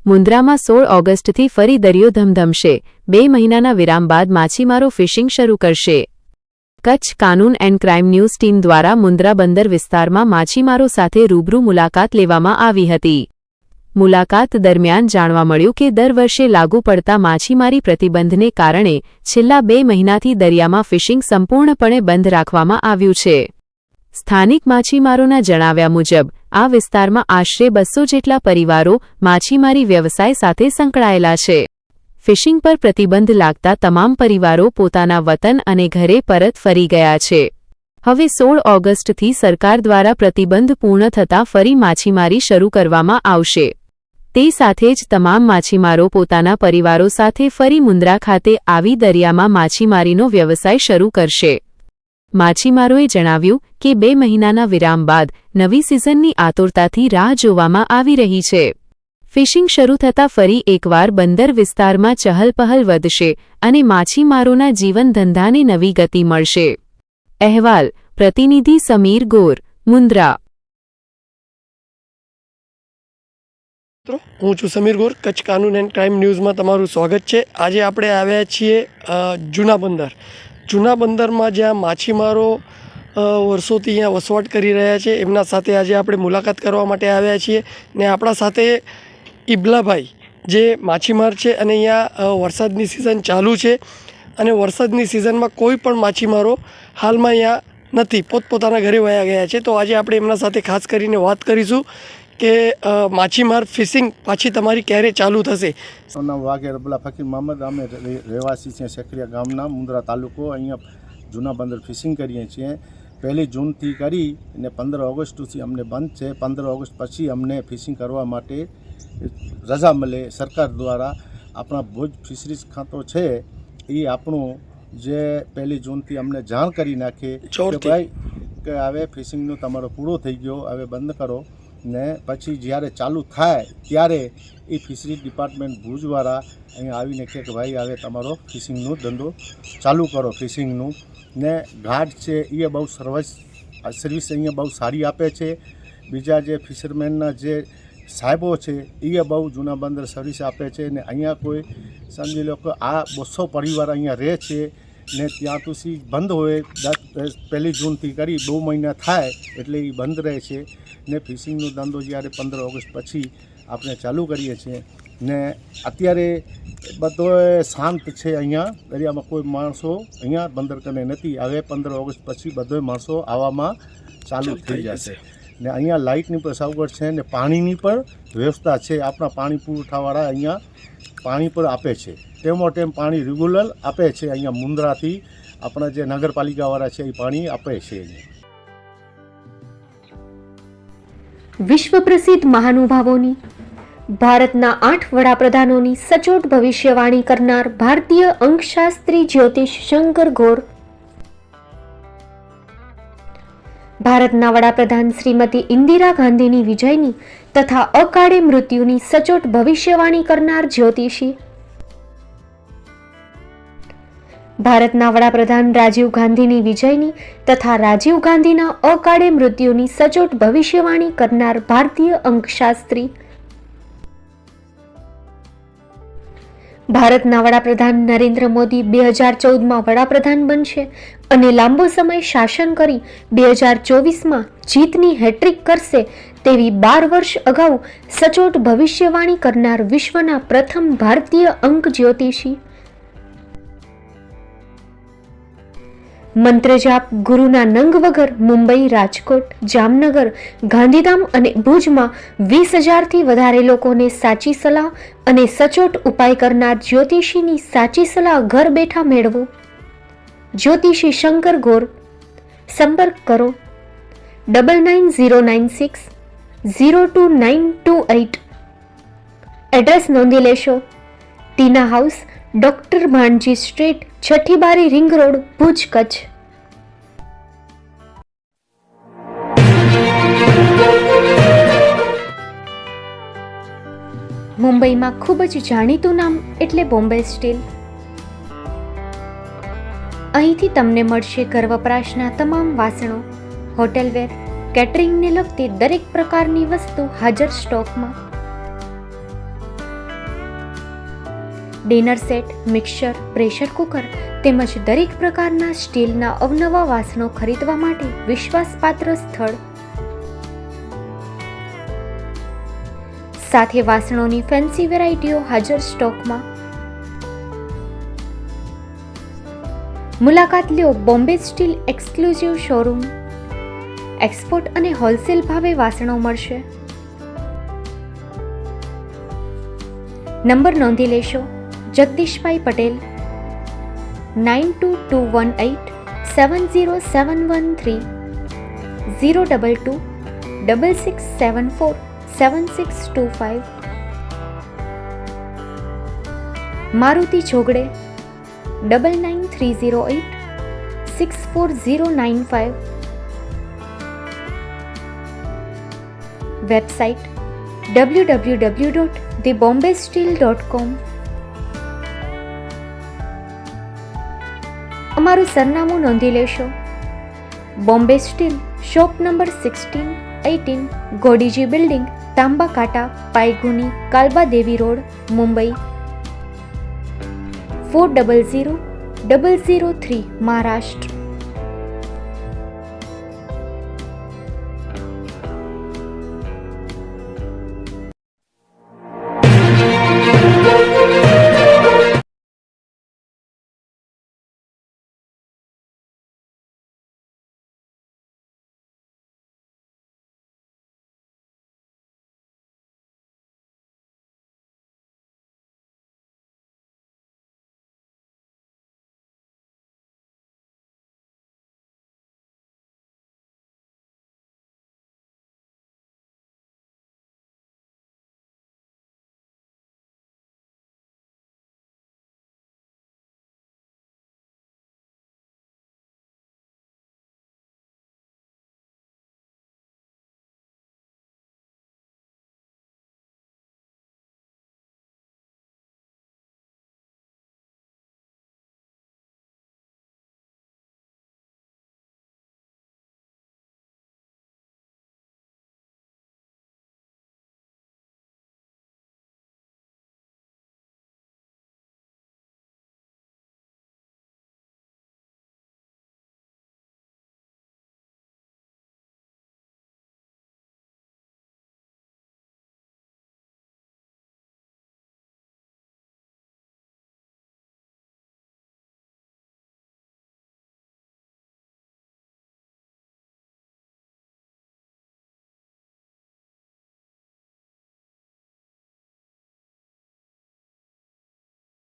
મુન્દ્રામાં 16 ઓગસ્ટથી ફરી દરિયો ધમધમશે. 2 મહિનાના વિરામ બાદ માછીમારો ફિશિંગ શરૂ કરશે. કચ્છ કાનૂન એન્ડ ક્રાઇમ ન્યૂઝ ટીમ દ્વારા મુન્દ્રા બંદર વિસ્તારમાં માછીમારો સાથે રૂબરૂ મુલાકાત લેવામાં આવી હતી. મુલાકાત દરમિયાન જાણવા મળ્યું કે દર વર્ષે લાગુ પડતા માછીમારી પ્રતિબંધને કારણે છેલ્લા 2 મહિનાથી દરિયામાં ફિશિંગ સંપૂર્ણપણે બંધ રાખવામાં આવ્યું છે. સ્થાનિક માછીમારોના જણાવ્યા મુજબ આ વિસ્તારમાં આશરે 200 જેટલા પરિવારો માછીમારી વ્યવસાય સાથે સંકળાયેલા છે. ફિશિંગ પર પ્રતિબંધ લાગતા તમામ પરિવારો પોતાના વતન અને ઘરે પરત ફરી ગયા છે. હવે 16 ઓગસ્ટથી સરકાર દ્વારા પ્રતિબંધ પૂર્ણ થતાં ફરી માછીમારી શરૂ કરવામાં આવશે. તે સાથે જ તમામ માછીમારો પોતાના પરિવારો સાથે ફરી મુન્દ્રા ખાતે આવી દરિયામાં માછીમારીનો વ્યવસાય શરૂ કરશે. માછીમારોએ જણાવ્યું કે 2 મહિનાના વિરામ બાદ નવી સિઝનની આતુરતાથી રાહ જોવામાં આવી રહી છે. ફિશિંગ શરૂ થતાં ફરી એકવાર બંદર વિસ્તારમાં ચહલપહલ વધશે અને માછીમારોના જીવન ધંધાને નવી ગતિ મળશે. અહેવાલ પ્રતિનિધિ સમીર ગોર, મુન્દ્રા. હું છું સમીર ગોર, કચ્છ કાનૂન એન્ડ ક્રાઇમ ન્યૂઝમાં તમારું સ્વાગત છે. આજે આપણે આવ્યા છીએ જૂના બંદર. જૂના બંદરમાં જ્યાં માછીમારો વર્ષોથી અહીંયા વસવાટ કરી રહ્યા છે, એમના સાથે આજે આપણે મુલાકાત કરવા માટે આવ્યા છીએ. ને આપણા સાથે ઇબલાભાઈ જે માછીમાર છે અને અહીંયા વરસાદની સિઝન ચાલુ છે અને વરસાદની સિઝનમાં કોઈ પણ માછીમારો હાલમાં અહીંયા નથી, પોતપોતાના ઘરે વયા ગયા છે. તો આજે આપણે એમના સાથે ખાસ કરીને વાત કરીશું કે માછીમાર ફિશિંગ પાછી તમારી ક્યારે ચાલુ થશે. નામ વાઘેર અબ્દુલ્લા ફકીર મોહમ્મદ. અમે રહેવાસી છીએ સેકરિયા ગામના, મુન્દ્રા તાલુકો. અહીંયા જૂના બંદર ફિશિંગ કરીએ છીએ. 1 જૂનથી કરી અને 15 ઓગસ્ટ સુધી અમને બંધ છે. 15 ઓગસ્ટ પછી અમને ફિશિંગ કરવા માટે રજા મળે સરકાર દ્વારા. આપણા ભુજ ફિશરીઝ ખાતો છે એ આપણું જે 1 જૂનથી અમને જાણ કરી નાખે કે ભાઈ કે હવે ફિશિંગનો તમારો પૂરો થઈ ગયો, હવે બંધ કરો. ને પછી જ્યારે ચાલુ થાય ત્યારે એ ફિશરીઝ ડિપાર્ટમેન્ટ ભુજવાળા અહીંયા આવીને કહે કે ભાઈ હવે તમારો ફિશિંગનો ધંધો ચાલુ કરો. ફિશિંગનું ને ઘાટ છે એ બહુ સર્વિસ અહીંયા બહુ સારી આપે છે. બીજા જે ફિશરમેનના જે સાહેબો છે એ બહુ જૂના બંદર સર્વિસ આપે છે. ને અહીંયા કોઈ સમજી લો કે આ 200 પરિવાર અહીંયા રહે છે ને ત્યાં સુધી બંધ હોય. 1 જૂનથી કરી 2 મહિના થાય એટલે એ બંધ રહે છે. ને ફિશિંગનો ધંધો જ્યારે 15 ઓગસ્ટ પછી આપણે ચાલુ કરીએ છીએ. ને અત્યારે બધો શાંત છે અહીંયા દરિયામાં, કોઈ માણસો અહીંયા બંદર કને નથી. હવે 15 ઓગસ્ટ પછી બધો માણસો આવવામાં ચાલુ થઈ જશે. ને અહીંયા લાઇટની પણ સગવડ છે ને પાણીની પણ વ્યવસ્થા છે. આપણા પાણી પુરવઠાવાળા અહીંયા પાણી પણ આપે છે, ટેમો ટેમ પાણી રેગ્યુલર આપે છે. અહીંયા મુન્દ્રાથી આપણા જે નગરપાલિકાવાળા છે એ પાણી આપે છે. વિશ્વ પ્રસિદ્ધ મહાનુભાવોની, ભારતના 8 વડાપ્રધાનોની સચોટ ભવિષ્યવાણી કરનાર ભારતીય અંકશાસ્ત્રી જ્યોતિષ શંકર ગોર, ભારતના વડાપ્રધાન શ્રીમતી ઇન્દિરા ગાંધીની વિજયની તથા અકાળે મૃત્યુની સચોટ ભવિષ્યવાણી કરનાર જ્યોતિષી, ભારતના વડાપ્રધાન રાજીવ ગાંધીની વિજયની તથા રાજીવ ગાંધીના અકાળે મૃત્યુની સચોટ ભવિષ્યવાણી કરનાર ભારતીય અંકશાસ્ત્રી, ભારતના વડાપ્રધાન નરેન્દ્ર મોદી 2014માં વડાપ્રધાન બનશે અને લાંબો સમય શાસન કરી 2024માં જીતની હેટ્રિક કરશે તેવી 12 વર્ષ અગાઉ સચોટ ભવિષ્યવાણી કરનાર વિશ્વના પ્રથમ ભારતીય અંક જ્યોતિષી, મંત્રજાપ ગુરુના નંગ વગર મુંબઈ, રાજકોટ, જામનગર, ગાંધીધામ અને ભુજમાં 20,000થી વધારે લોકોને સાચી સલાહ અને સચોટ ઉપાય કરનાર જ્યોતિષીની સાચી સલાહ ઘર બેઠા મેળવો. જ્યોતિષી શંકર ગોર. સંપર્ક કરો 9909602928. એડ્રેસ નોંધી લેશો. ટીના હાઉસ, ડોક્ટર ભાણજી સ્ટ્રીટ, છઠ્ઠી બારી, રિંગ રોડ, ભુજ, કચ્છ. મુંબઈમાં ખૂબ જ જાણીતું નામ એટલે બોમ્બે સ્ટીલ. અહીંથી તમને મળશે ઘર વપરાશના તમામ વાસણો, હોટેલવેર, કેટરિંગને લગતી દરેક પ્રકારની વસ્તુ હાજર સ્ટોકમાં. Dinner set, mixer, pressure cooker તેમજ દરેક પ્રકારના સ્ટીલના અવનવા વાસણો ખરીદવા માટે વિશ્વાસપાત્ર સ્થળ. સાથે વાસણોની ફેન્સી વેરાયટીઓ હાજર સ્ટોકમાં. મુલાકાત લ્યો Bombay Steel exclusive showroom. Export અને હોલસેલ ભાવે વાસણો મળશે. નંબર નોંધી લેશો. જગદીશભાઈ પટેલ 9221870713 022 6674 7625. મારુતિ જોગડે 999308 64095. Website www.thebombasteel.com. અમારું સરનામું નોંધી લેશો. Bombay Steel, shop number 16-18, Godiji building, Tamba Kanta, Paydhuni, Kalbadevi road, Mumbai 400003, Maharashtra.